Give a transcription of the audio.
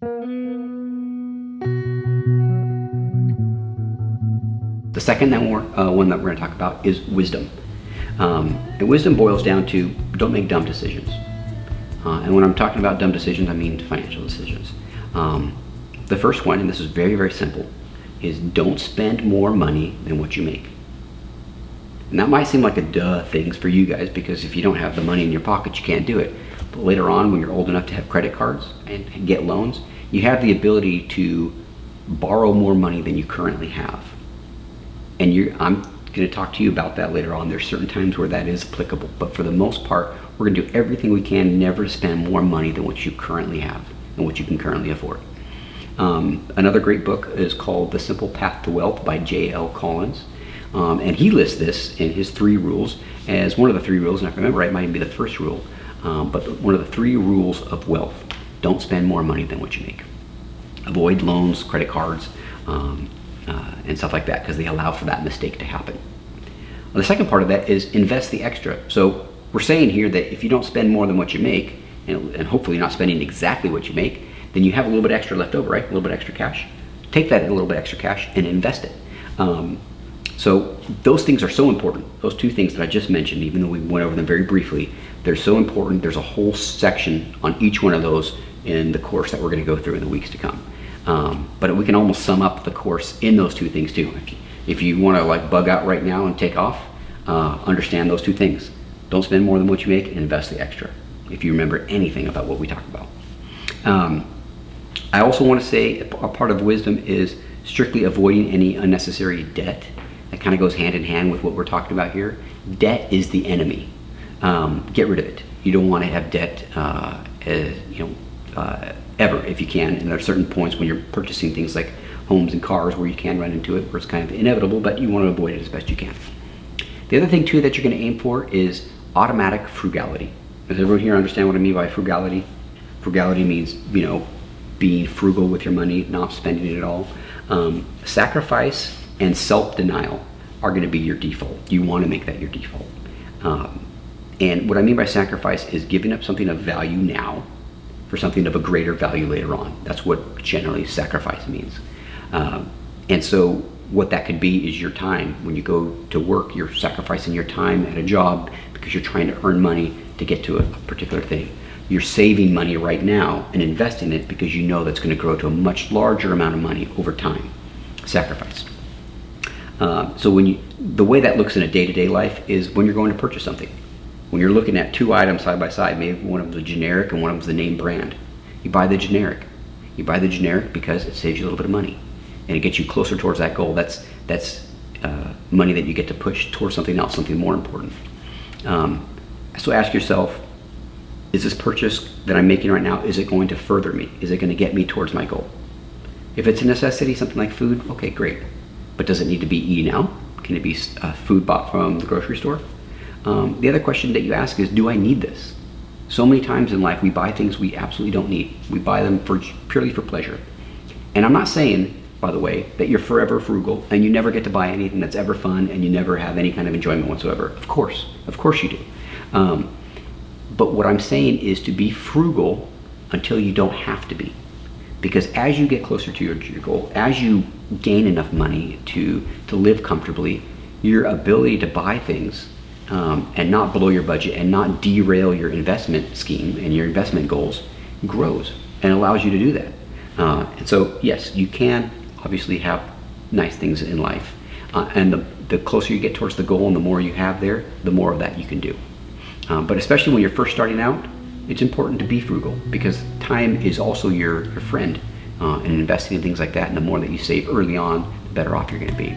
The second one that we're going to talk about is wisdom. And wisdom boils down to don't make dumb decisions. And when I'm talking about dumb decisions, I mean financial decisions. The first one, and this is very, very simple, is don't spend more money than what you make. And that might seem like a duh things for you guys, because if you don't have the money in your pocket, you can't do it. But later on, when you're old enough to have credit cards and get loans, you have the ability to borrow more money than you currently have. And I'm going to talk to you about that later on. There's certain times where that is applicable, but for the most part, we're going to do everything we can never to spend more money than what you currently have and what you can currently afford. Another great book is called The Simple Path to Wealth by J.L. Collins. And he lists this in his 3 rules as one of the 3 rules, and if I remember right, it might even be the first rule, but one of the 3 rules of wealth. Don't spend more money than what you make. Avoid loans, credit cards, and stuff like that, because they allow for that mistake to happen. The second part of that is invest the extra. So we're saying here that if you don't spend more than what you make, and hopefully you're not spending exactly what you make, then you have a little bit extra left over, right? A little bit extra cash. Take that little bit extra cash and invest it. So those things are so important. Those 2 things that I just mentioned, even though we went over them very briefly, they're so important. There's a whole section on each one of those in the course that we're going to go through in the weeks to come. But we can almost sum up the course in those 2 things too. If you want to like bug out right now and take off, understand those 2 things. Don't spend more than what you make and invest the extra, if you remember anything about what we talked about. I also want to say a part of wisdom is strictly avoiding any unnecessary debt. That kind of goes hand in hand with what we're talking about here. Debt is the enemy. Get rid of it. You don't want to have debt, ever, if you can. And there are certain points when you're purchasing things like homes and cars where you can run into it, where it's kind of inevitable, but you want to avoid it as best you can. The other thing too that you're going to aim for is automatic frugality. Does everyone here understand what I mean by frugality? Frugality means, being frugal with your money, not spending it at all. Sacrifice and self-denial are going to be your default. You want to make that your default. And what I mean by sacrifice is giving up something of value now for something of a greater value later on. That's what generally sacrifice means. And so what that could be is your time. When you go to work, you're sacrificing your time at a job because you're trying to earn money to get to a particular thing. You're saving money right now and investing it because you know that's going to grow to a much larger amount of money over time. Sacrifice. So the way that looks in a day-to-day life is when you're going to purchase something. When you're looking at 2 items side by side, maybe one of them's the generic and one of them's the name brand. You buy the generic. You buy the generic because it saves you a little bit of money and it gets you closer towards that goal. That's money that you get to push towards something else, something more important. So ask yourself, is this purchase that I'm making right now, is it going to further me? Is it going to get me towards my goal? If it's a necessity, something like food, okay, great. But does it need to be eaten out? Can it be food bought from the grocery store? The other question that you ask is, do I need this? So many times in life we buy things we absolutely don't need. We buy them purely for pleasure. And I'm not saying, by the way, that you're forever frugal and you never get to buy anything that's ever fun and you never have any kind of enjoyment whatsoever. Of course you do. But what I'm saying is to be frugal until you don't have to be. Because as you get closer to your goal, as you gain enough money to live comfortably, your ability to buy things and not blow your budget and not derail your investment scheme and your investment goals grows and allows you to do that. And so, yes, you can obviously have nice things in life. And the closer you get towards the goal and the more you have there, the more of that you can do. But especially when you're first starting out, it's important to be frugal because time is also your friend, and investing in things like that, and the more that you save early on, the better off you're going to be.